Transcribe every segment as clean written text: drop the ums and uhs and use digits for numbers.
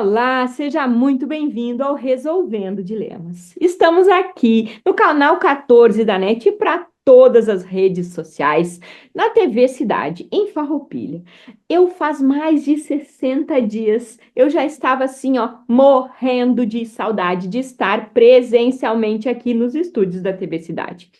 Olá, seja muito bem-vindo ao Resolvendo Dilemas. Estamos aqui no canal 14 da NET para todas as redes sociais, na TV Cidade, em Farroupilha. Eu faz mais de 60 dias, eu já estava assim, ó, morrendo de saudade de estar presencialmente aqui nos estúdios da TV Cidade.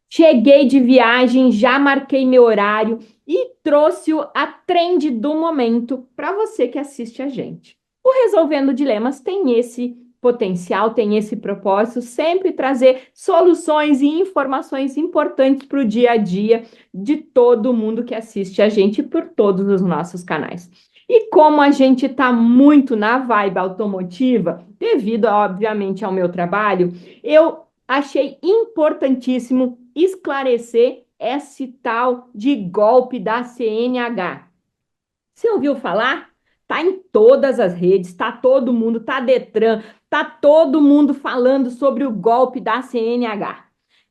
Cheguei de viagem, já marquei meu horário e trouxe a trend do momento para você que assiste a gente. O Resolvendo Dilemas tem esse potencial, tem esse propósito, sempre trazer soluções e informações importantes para o dia a dia de todo mundo que assiste a gente por todos os nossos canais. E como a gente está muito na vibe automotiva, devido, obviamente, ao meu trabalho, eu achei importantíssimo esclarecer esse tal de golpe da CNH. Você ouviu falar? Tá em todas as redes, tá todo mundo, tá Detran, tá todo mundo falando sobre o golpe da CNH.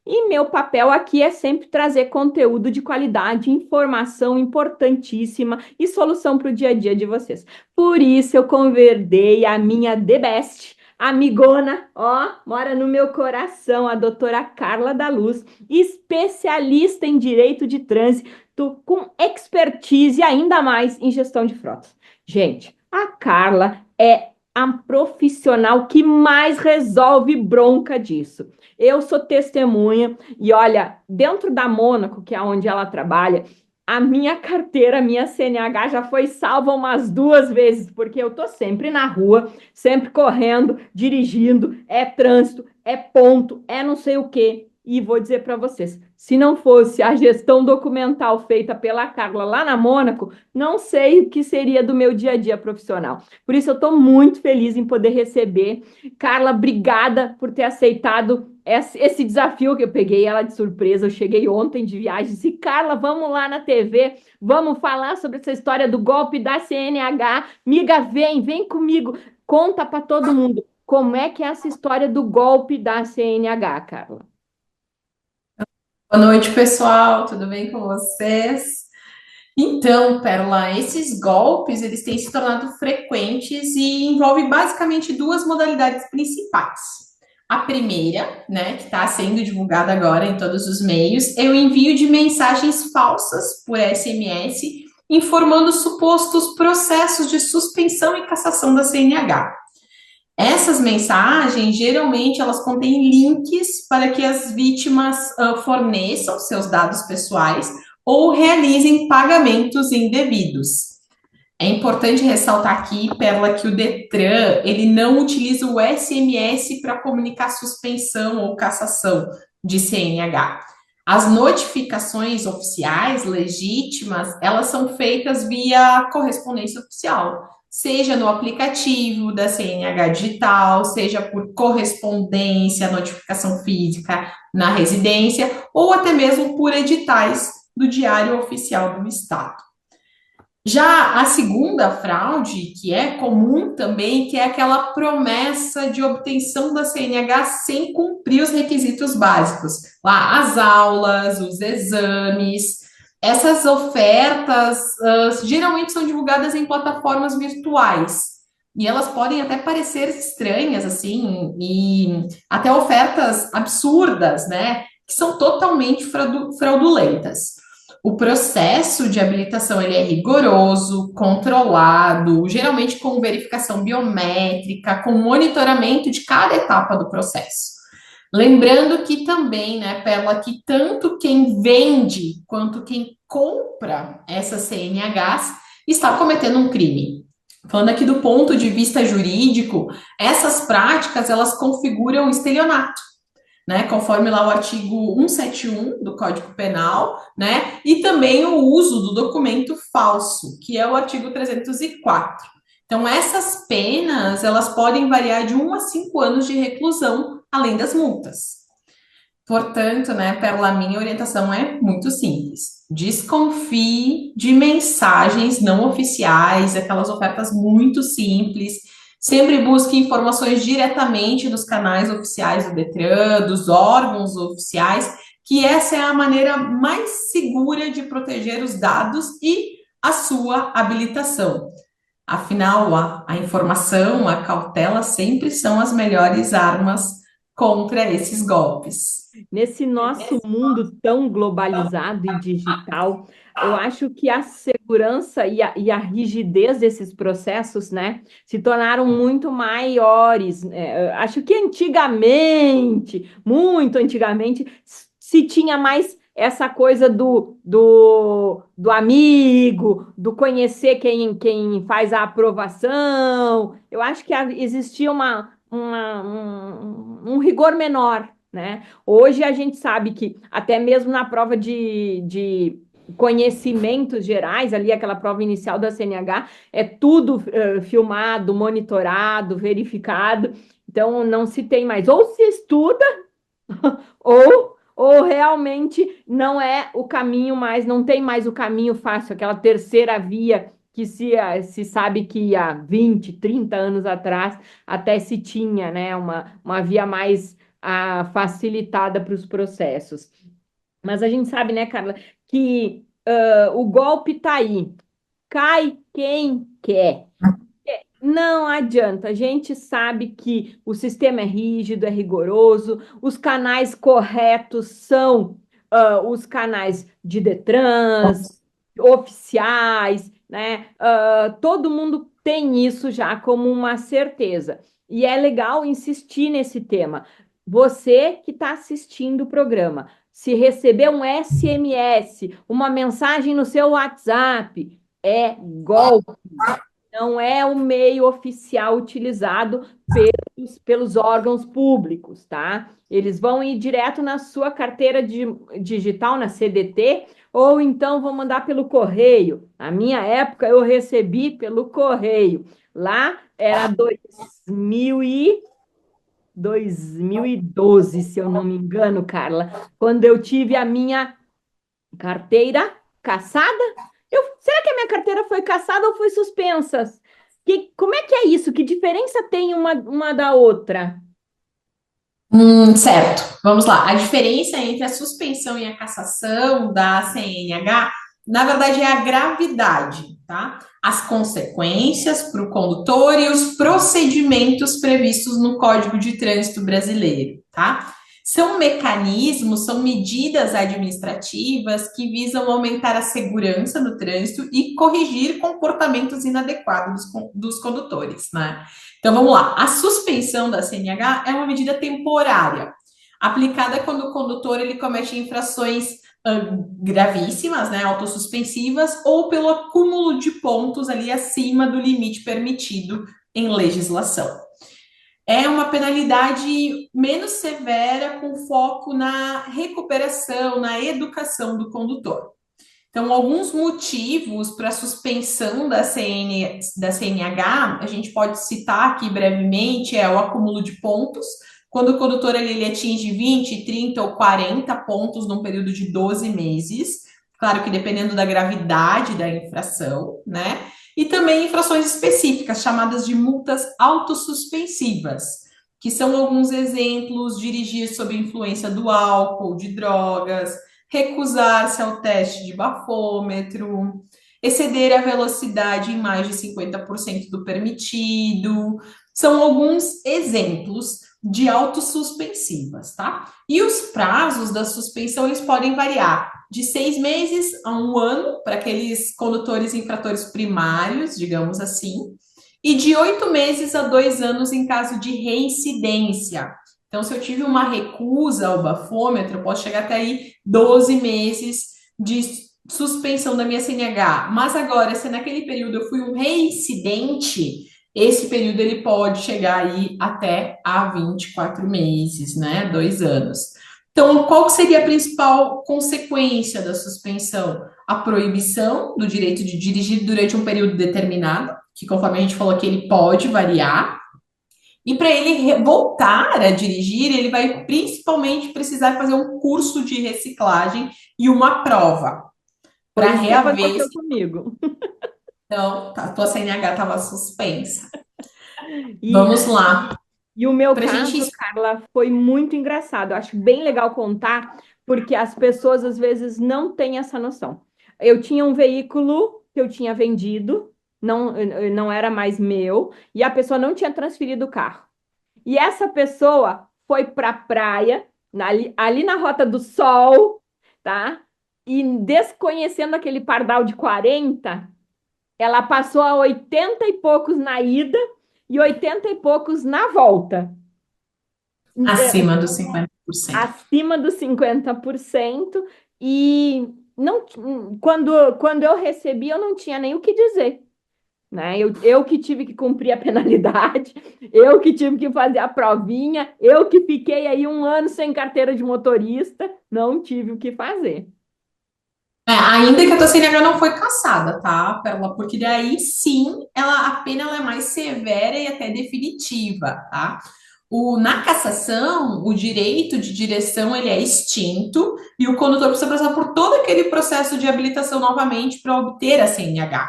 E meu papel aqui é sempre trazer conteúdo de qualidade, informação importantíssima e solução para o dia a dia de vocês. Por isso eu convidei a minha The Best, amigona, ó, mora no meu coração, a doutora Carla da Luz, especialista em direito de trânsito com expertise ainda mais em gestão de frotas. Gente, a Carla é a profissional que mais resolve bronca disso. Eu sou testemunha e olha, dentro da Mônaco, que é onde ela trabalha, a minha carteira, a minha CNH já foi salva umas 2 vezes, porque eu tô sempre na rua, sempre correndo, dirigindo, é trânsito, é ponto, é não sei o quê. E vou dizer para vocês, se não fosse a gestão documental feita pela Carla lá na Mônaco, não sei o que seria do meu dia a dia profissional. Por isso eu estou muito feliz em poder receber. Carla, obrigada por ter aceitado esse desafio que eu peguei ela de surpresa. Eu cheguei ontem de viagem e disse, Carla, vamos lá na TV, vamos falar sobre essa história do golpe da CNH. Miga, vem comigo, conta para todo mundo. Como é que é essa história do golpe da CNH, Carla? Boa noite, pessoal. Tudo bem com vocês? Então, Pérola, esses golpes, eles têm se tornado frequentes e envolvem basicamente duas modalidades principais. A primeira, né, que está sendo divulgada agora em todos os meios, é o envio de mensagens falsas por SMS, informando supostos processos de suspensão e cassação da CNH. Essas mensagens, geralmente, elas contêm links para que as vítimas forneçam seus dados pessoais ou realizem pagamentos indevidos. É importante ressaltar aqui, Perla, que o Detran, ele não utiliza o SMS para comunicar suspensão ou cassação de CNH. As notificações oficiais, legítimas, elas são feitas via correspondência oficial, seja no aplicativo da CNH digital, seja por correspondência, notificação física na residência, ou até mesmo por editais do Diário Oficial do Estado. Já a segunda fraude, que é comum também, que é aquela promessa de obtenção da CNH sem cumprir os requisitos básicos. Lá, as aulas, os exames, essas ofertas geralmente são divulgadas em plataformas virtuais. E elas podem até parecer estranhas, assim, e até ofertas absurdas, né? Que são totalmente fraudulentas. O processo de habilitação ele é rigoroso, controlado, geralmente com verificação biométrica, com monitoramento de cada etapa do processo. Lembrando que também, né, Perla, que tanto quem vende quanto quem compra essas CNHs está cometendo um crime. Falando aqui do ponto de vista jurídico, essas práticas elas configuram estelionato, né, conforme lá o artigo 171 do Código Penal, né, e também o uso do documento falso, que é o artigo 304. Então, essas penas, elas podem variar de 1 a 5 anos de reclusão, além das multas. Portanto, né, Perla, minha orientação é muito simples. Desconfie de mensagens não oficiais, aquelas ofertas muito simples. Sempre busque informações diretamente dos canais oficiais do Detran, dos órgãos oficiais, que essa é a maneira mais segura de proteger os dados e a sua habilitação. Afinal, a informação, a cautela sempre são as melhores armas contra esses golpes. Nesse nosso mundo tão globalizado e digital, eu acho que a segurança e a rigidez desses processos, né, se tornaram muito maiores. Eu acho que antigamente, muito antigamente, se tinha mais essa coisa do amigo, do conhecer quem faz a aprovação. Eu acho que existia um rigor menor, né? Hoje a gente sabe que até mesmo na prova de conhecimentos gerais, ali aquela prova inicial da CNH, é tudo filmado, monitorado, verificado. Então não se tem mais, ou se estuda, ou realmente não é o caminho mais, não tem mais o caminho fácil, aquela terceira via que se sabe que há 20, 30 anos atrás até se tinha, né, uma via mais facilitada para os processos. Mas a gente sabe, né, Carla, que o golpe está aí. Cai quem quer. Não adianta, a gente sabe que o sistema é rígido, é rigoroso, os canais corretos são os canais de Detrans, oficiais, né? Todo mundo tem isso já como uma certeza. E é legal insistir nesse tema. Você que está assistindo o programa, se receber um SMS, uma mensagem no seu WhatsApp, é golpe. Não é o meio oficial utilizado pelos órgãos públicos, tá? Eles vão ir direto na sua carteira digital, na CDT, ou então vão mandar pelo correio. Na minha época, eu recebi pelo correio. Lá era 2012, se eu não me engano, Carla, quando eu tive a minha carteira caçada. Será que a minha carteira foi caçada ou foi suspensa? Como é que é isso? Que diferença tem uma da outra? Certo. Vamos lá. A diferença entre a suspensão e a cassação da CNH, na verdade, é a gravidade, tá? As consequências para o condutor e os procedimentos previstos no Código de Trânsito Brasileiro, tá? São mecanismos, são medidas administrativas que visam aumentar a segurança no trânsito e corrigir comportamentos inadequados dos condutores, né? Então vamos lá. A suspensão da CNH é uma medida temporária, aplicada quando o condutor ele comete infrações gravíssimas, né, autossuspensivas, ou pelo acúmulo de pontos ali acima do limite permitido em legislação. É uma penalidade menos severa, com foco na recuperação, na educação do condutor. Então, alguns motivos para a suspensão da CNH, a gente pode citar aqui brevemente, é o acúmulo de pontos, quando o condutor ele atinge 20, 30 ou 40 pontos num período de 12 meses, claro que dependendo da gravidade da infração, né? E também infrações específicas, chamadas de multas autossuspensivas, que são alguns exemplos: dirigir sob influência do álcool, de drogas, recusar-se ao teste de bafômetro, exceder a velocidade em mais de 50% do permitido. São alguns exemplos de autossuspensivas, tá? E os prazos da suspensão, eles podem variar de 6 meses a 1 ano para aqueles condutores infratores primários, digamos assim, e de 8 meses a 2 anos em caso de reincidência. Então, se eu tive uma recusa ao bafômetro, eu posso chegar até aí 12 meses de suspensão da minha CNH. Mas agora, se naquele período eu fui um reincidente, esse período ele pode chegar aí até a 24 meses, né? 2 anos. Então, qual seria a principal consequência da suspensão? A proibição do direito de dirigir durante um período determinado, que conforme a gente falou aqui, ele pode variar. E para ele voltar a dirigir, ele vai principalmente precisar fazer um curso de reciclagem e uma prova Foi para isso que reaver. aconteceu comigo. Então, a tua CNH estava suspensa. E, Vamos lá. e o meu Para a gente. caso, Carla, foi muito engraçado. Eu acho bem legal contar, porque as pessoas às vezes não têm essa noção. Eu tinha um veículo que eu tinha vendido não era mais meu, e a pessoa não tinha transferido o carro. E essa pessoa foi para a praia, ali na Rota do Sol, tá? E desconhecendo aquele pardal de 40, ela passou a 80 e poucos na ida e 80 e poucos na volta. Acima dos 50%. Acima dos 50%. E não, quando eu recebi, eu não tinha nem o que dizer, né? Eu que tive que cumprir a penalidade, eu que tive que fazer a provinha, eu que fiquei aí um ano sem carteira de motorista, não tive o que fazer. Ainda que a tua CNH não foi cassada, tá, Pérola? Porque daí sim, a pena ela é mais severa e até definitiva, tá? Na cassação, o direito de direção ele é extinto e o condutor precisa passar por todo aquele processo de habilitação novamente para obter a CNH.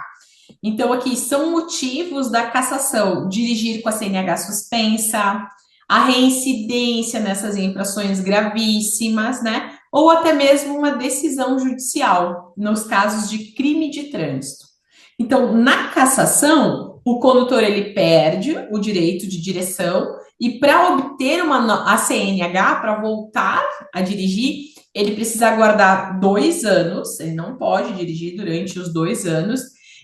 Então, aqui são motivos da cassação: dirigir com a CNH suspensa, a reincidência nessas infrações gravíssimas, né? Ou até mesmo uma decisão judicial, nos casos de crime de trânsito. Então, na cassação, o condutor ele perde o direito de direção e para obter a CNH, para voltar a dirigir, ele precisa aguardar 2 anos, ele não pode dirigir durante os 2 anos,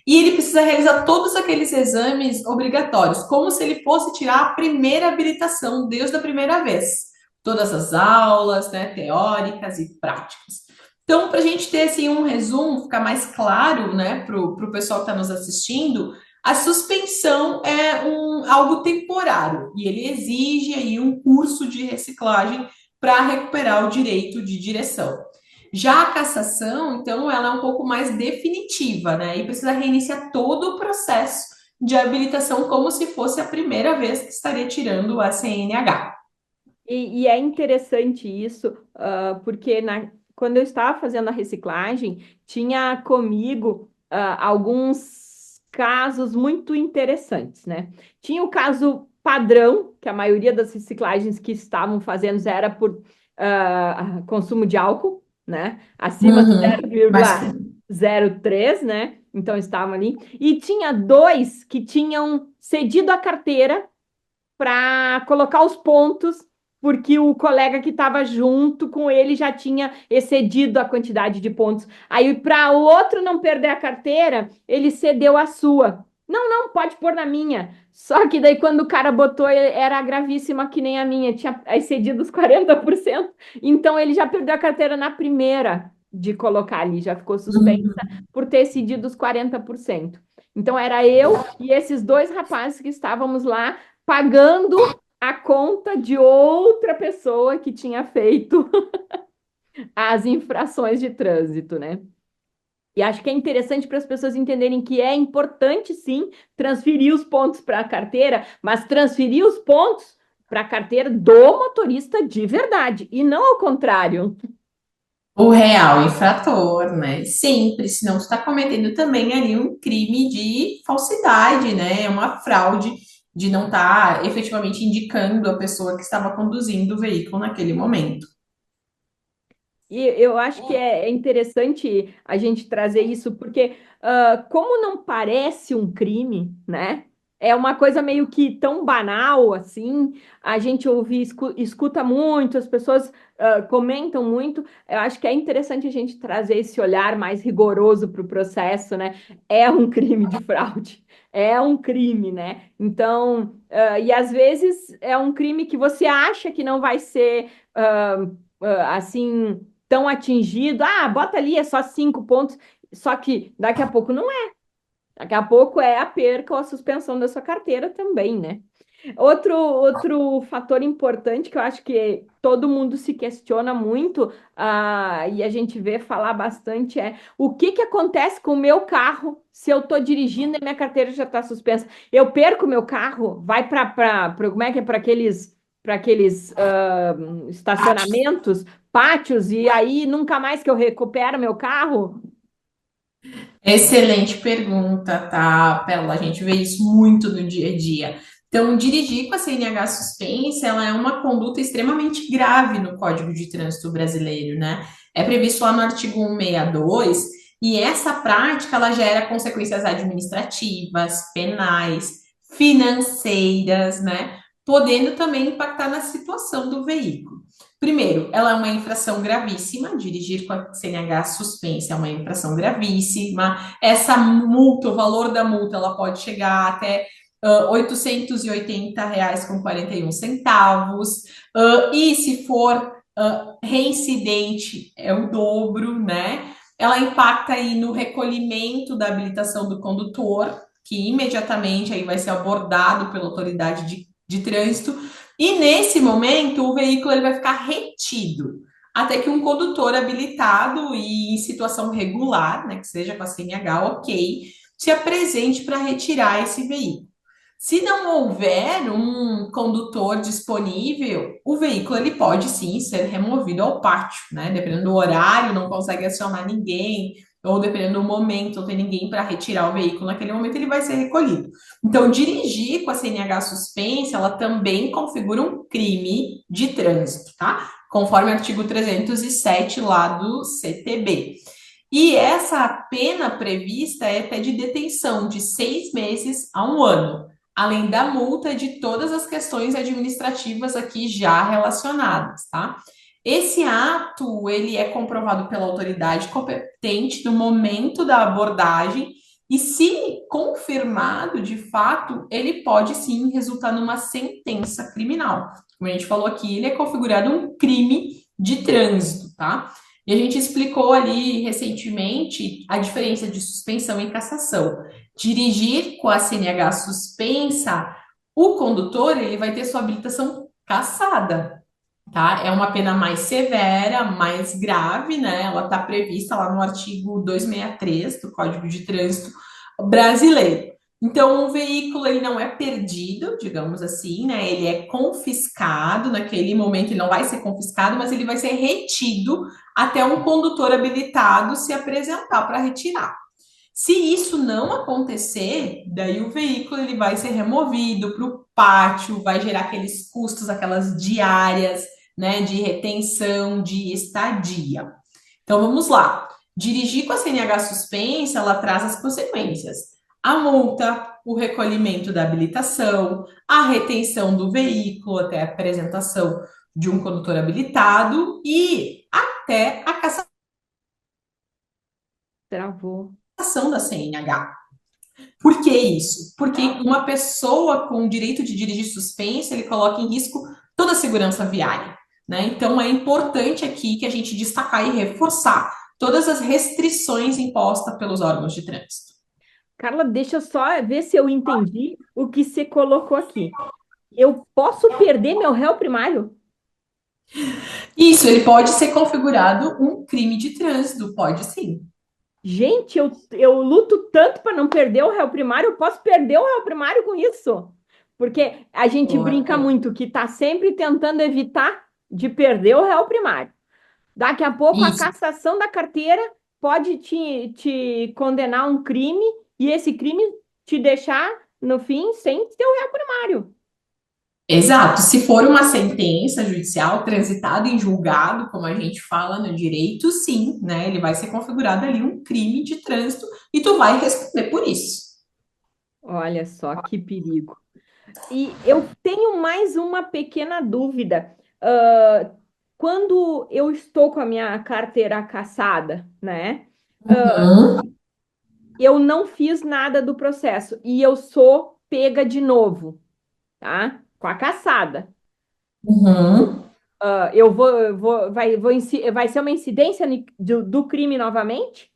e ele precisa realizar todos aqueles exames obrigatórios, como se ele fosse tirar a primeira habilitação desde a primeira vez. Todas as aulas, né, teóricas e práticas. Então, para a gente ter assim, um resumo, ficar mais claro, né, para o pessoal que está nos assistindo, a suspensão é algo temporário e ele exige aí um curso de reciclagem para recuperar o direito de direção. Já a cassação, então, ela é um pouco mais definitiva, né? E precisa reiniciar todo o processo de habilitação como se fosse a primeira vez que estaria tirando a CNH. E é interessante isso, porque quando eu estava fazendo a reciclagem, tinha comigo alguns casos muito interessantes, né? Tinha o caso padrão, que a maioria das reciclagens que estavam fazendo era por consumo de álcool, né? Acima de Uhum, mas 0,03, né? Então estavam ali. E tinha dois que tinham cedido a carteira para colocar os pontos, porque o colega que estava junto com ele já tinha excedido a quantidade de pontos. Aí, para o outro não perder a carteira, ele cedeu a sua. Não, não, pode pôr na minha. Só que daí, quando o cara botou, era gravíssima que nem a minha, tinha excedido os 40%. Então, ele já perdeu a carteira na primeira de colocar ali, já ficou suspensa por ter excedido os 40%. Então, era eu e esses dois rapazes que estávamos lá pagando a conta de outra pessoa que tinha feito as infrações de trânsito, né? E acho que é interessante para as pessoas entenderem que é importante, sim, transferir os pontos para a carteira, mas transferir os pontos para a carteira do motorista de verdade, e não ao contrário. o real infrator, né? Sempre, senão tu está cometendo também ali um crime de falsidade, né? É uma fraude de não estar efetivamente indicando a pessoa que estava conduzindo o veículo naquele momento. E eu acho que é interessante a gente trazer isso, porque como não parece um crime, né? É uma coisa meio que tão banal assim, a gente ouve, escuta muito, as pessoas comentam muito. Eu acho que é interessante a gente trazer esse olhar mais rigoroso para o processo, né? É um crime de fraude, é um crime, né? Então, e às vezes é um crime que você acha que não vai ser assim tão atingido. Ah, bota ali, é só 5 pontos. Só que daqui a pouco não é. Daqui a pouco é a perca ou a suspensão da sua carteira também, né? Outro fator importante que eu acho que todo mundo se questiona muito, e a gente vê falar bastante, é o que que acontece com o meu carro se eu estou dirigindo e minha carteira já está suspensa? Eu perco o meu carro, vai como é que é para aqueles estacionamentos, pátios, e aí nunca mais que eu recupero meu carro? Excelente pergunta, tá, Pérola? A gente vê isso muito no dia a dia. Então, dirigir com a CNH suspensa, ela é uma conduta extremamente grave no Código de Trânsito Brasileiro, né? É previsto lá no artigo 162, E essa prática, ela gera consequências administrativas, penais, financeiras, né? Podendo também impactar na situação do veículo. Primeiro, ela é uma infração gravíssima, dirigir com a CNH suspensa é uma infração gravíssima. Essa multa, o valor da multa, ela pode chegar até R$ 880,41. E se for reincidente, é o dobro, né? Ela impacta aí no recolhimento da habilitação do condutor, que imediatamente aí vai ser abordado pela autoridade de trânsito, e nesse momento o veículo ele vai ficar retido até que um condutor habilitado e em situação regular, né, que seja com a CNH, ok, se apresente para retirar esse veículo. Se não houver um condutor disponível, o veículo ele pode sim ser removido ao pátio, né? Dependendo do horário, não consegue acionar ninguém, ou dependendo do momento, não tem ninguém para retirar o veículo naquele momento, ele vai ser recolhido. Então, dirigir com a CNH suspensa, ela também configura um crime de trânsito, tá? Conforme o artigo 307 lá do CTB. E essa pena prevista é até de detenção de 6 meses a 1 ano, além da multa e de todas as questões administrativas aqui já relacionadas, tá? Esse ato, ele é comprovado pela autoridade competente no momento da abordagem e, se confirmado de fato, ele pode sim resultar numa sentença criminal. Como a gente falou aqui, ele é configurado um crime de trânsito, tá? E a gente explicou ali recentemente a diferença de suspensão e cassação. Dirigir com a CNH suspensa, o condutor ele vai ter sua habilitação cassada, tá? É uma pena mais severa, mais grave, né? Ela está prevista lá no artigo 263 do Código de Trânsito brasileiro. Então, o veículo ele não é perdido, digamos assim, né? Ele é confiscado naquele momento, ele não vai ser confiscado, mas ele vai ser retido até um condutor habilitado se apresentar para retirar. Se isso não acontecer, daí o veículo ele vai ser removido para o pátio, vai gerar aqueles custos, aquelas diárias, né, de retenção, de estadia. Então vamos lá. Dirigir com a CNH suspensa, ela traz as consequências: a multa, o recolhimento da habilitação, a retenção do veículo até a apresentação de um condutor habilitado e até a Travou. cassação da CNH. Por que isso? Porque uma pessoa com direito de dirigir suspensa, ele coloca em risco toda a segurança viária, né? Então é importante aqui que a gente destacar e reforçar todas as restrições impostas pelos órgãos de trânsito. Carla, deixa eu só ver se eu entendi o que você colocou aqui. Eu posso perder meu réu primário? Isso, ele pode ser configurado um crime de trânsito, pode sim. Gente, eu luto tanto para não perder o réu primário, eu posso perder o réu primário com isso. Porque a gente brinca muito que está sempre tentando evitar de perder o réu primário. Daqui a pouco a Isso, cassação da carteira pode te condenar a um crime e esse crime te deixar, no fim, sem seu réu primário. exato. Se for uma sentença judicial transitada em julgado, como a gente fala no direito, sim, né? Ele vai ser configurado ali um crime de trânsito e tu vai responder por isso. Olha só que perigo. E eu tenho mais uma pequena dúvida. Quando eu estou com a minha carteira cassada, né? Uhum, Eu não fiz nada do processo e eu sou pega de novo, tá? Com a cassada. uhum. Vai ser uma incidência do crime novamente?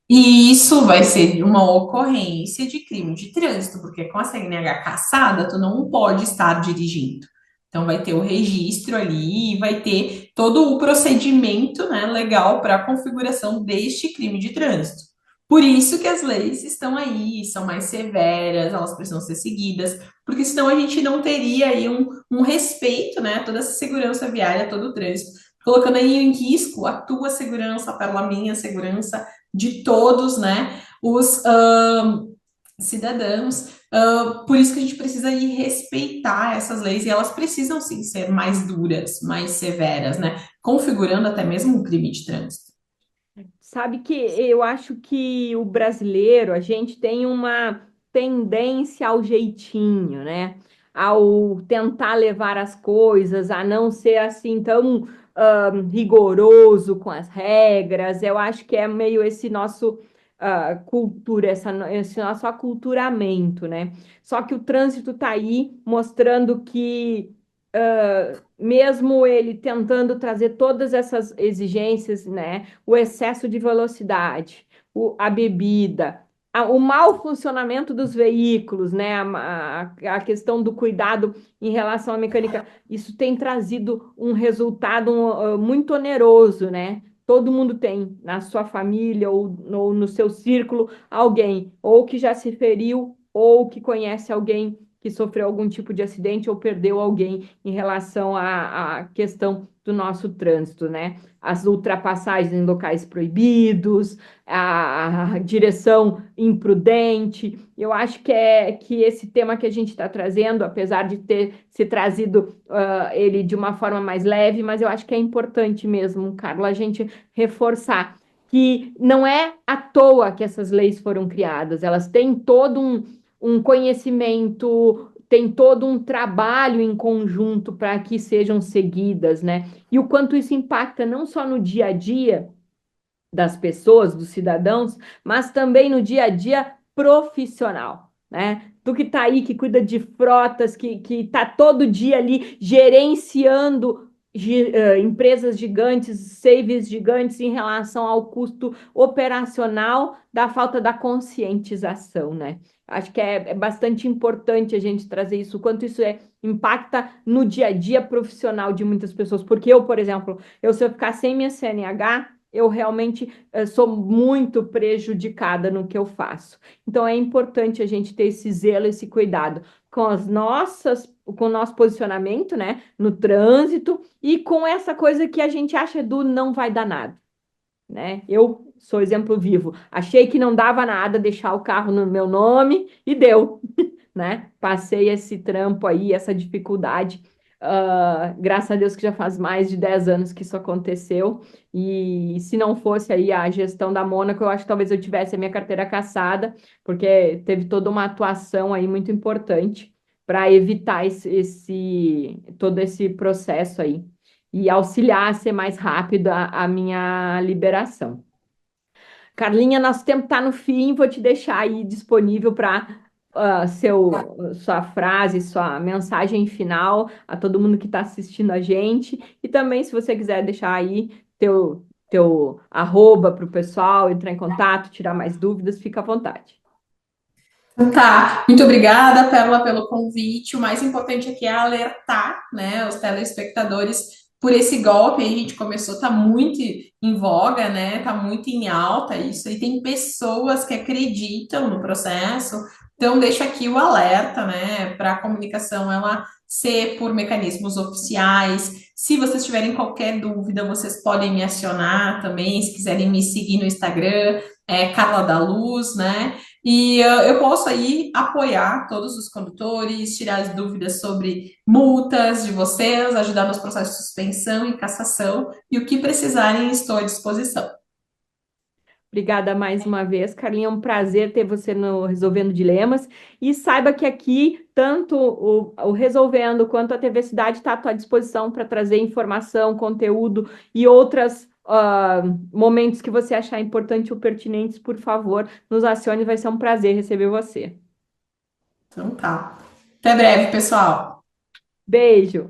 E isso vai ser uma ocorrência de crime de trânsito, porque com a CNH cassada, tu não pode estar dirigindo. Então, vai ter o registro ali, vai ter todo o procedimento, né, legal para a configuração deste crime de trânsito. Por isso que as leis estão aí, são mais severas, elas precisam ser seguidas, porque senão a gente não teria aí um respeito, né, a toda essa segurança viária, todo o trânsito, colocando aí em risco a tua segurança, a minha segurança, de todos, né, os cidadãos. Por isso que a gente precisa ir respeitar essas leis e elas precisam sim ser mais duras, mais severas, né, configurando até mesmo um crime de trânsito. Sabe que eu acho que o brasileiro, a gente tem uma tendência ao jeitinho, né? Ao tentar levar as coisas, a não ser assim tão rigoroso com as regras. Eu acho que é meio esse nosso cultura, esse nosso aculturamento, né? Só que o trânsito está aí mostrando que mesmo ele tentando trazer todas essas exigências, né? O excesso de velocidade, a bebida, o mau funcionamento dos veículos, né? A questão do cuidado em relação à mecânica, isso tem trazido um resultado muito oneroso, né? Todo mundo tem na sua família ou no seu círculo alguém ou que já se feriu ou que conhece alguém que sofreu algum tipo de acidente ou perdeu alguém em relação à questão do nosso trânsito, né? As ultrapassagens em locais proibidos, a direção imprudente. Eu acho que esse tema que a gente está trazendo, apesar de ter se trazido ele de uma forma mais leve, mas eu acho que é importante mesmo, Carla, a gente reforçar que não é à toa que essas leis foram criadas, elas têm todo um conhecimento, tem todo um trabalho em conjunto para que sejam seguidas, né? E o quanto isso impacta não só no dia a dia das pessoas, dos cidadãos, mas também no dia a dia profissional, né? Tu que está aí, que cuida de frotas, que está todo dia ali gerenciando empresas gigantes, saves gigantes em relação ao custo operacional da falta da conscientização, né? Acho que é bastante importante a gente trazer isso, o quanto isso impacta no dia a dia profissional de muitas pessoas. Porque eu, por exemplo, se eu ficar sem minha CNH, eu realmente sou muito prejudicada no que eu faço. Então é importante a gente ter esse zelo, esse cuidado com o nosso posicionamento, né, no trânsito e com essa coisa que a gente acha do não vai dar nada, né? Eu sou exemplo vivo. Achei que não dava nada deixar o carro no meu nome e deu, né? Passei esse trampo aí, essa dificuldade. Graças a Deus que já faz mais de 10 anos que isso aconteceu. E se não fosse aí a gestão da Mônaco, eu acho que talvez eu tivesse a minha carteira cassada, porque teve toda uma atuação aí muito importante para evitar todo esse processo aí e auxiliar a ser mais rápido a minha liberação. Carlinha, nosso tempo está no fim, vou te deixar aí disponível para sua frase, sua mensagem final a todo mundo que está assistindo a gente. E também, se você quiser deixar aí teu arroba para o pessoal entrar em contato, tirar mais dúvidas, fica à vontade. Tá, muito obrigada, Pérola, pelo convite. O mais importante aqui é alertar, né, os telespectadores por esse golpe. Aí a gente começou, tá muito em voga, né? Tá muito em alta isso. E tem pessoas que acreditam no processo. Então deixa aqui o alerta, né, para a comunicação ela ser por mecanismos oficiais. Se vocês tiverem qualquer dúvida, vocês podem me acionar também, se quiserem me seguir no Instagram, é Carla da Luz, né? E eu posso aí apoiar todos os condutores, tirar as dúvidas sobre multas de vocês, ajudar nos processos de suspensão e cassação, e o que precisarem, estou à disposição. Obrigada mais uma vez, Carlinha. É um prazer ter você no Resolvendo Dilemas. E saiba que aqui, tanto o Resolvendo quanto a TV Cidade está à tua disposição para trazer informação, conteúdo e outros momentos que você achar importante ou pertinentes, por favor, nos acione. Vai ser um prazer receber você. Então tá. Até breve, pessoal. Beijo!